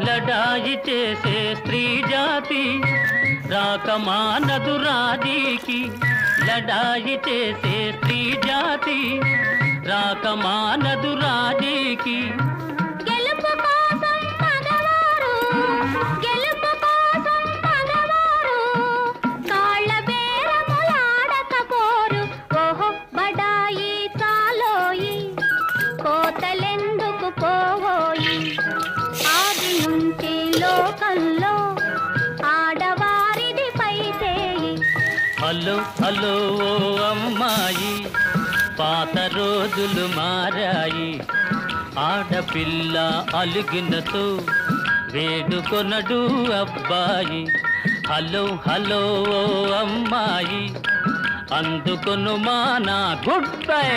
లడాయి చేసే స్త్రీ జాతి రాకమానదు రాజీకి. లడాయి చేసే స్త్రీ జాతి రాకమానదు రాజీకి. గెలుపు కోసం మగవారు, గెలుపు కోసం మగవారు కాళ్ళ బేరములాడకపోరు. ఓహో బడాయి చాలోయి, కోతలెందుకు పోవోయి. ఆది నుంచి లోకంలో ఆడవారిది పైచేయి. హలో హలో ఓ అమ్మాయి, పాత రోజులు మారాయి. ఆడపిల్ల అలిగినతో వేడుకొనడు అబ్బాయి. హలో హలో ఓ అమ్మాయి, అందుకొను మా నా గుడ్ బై.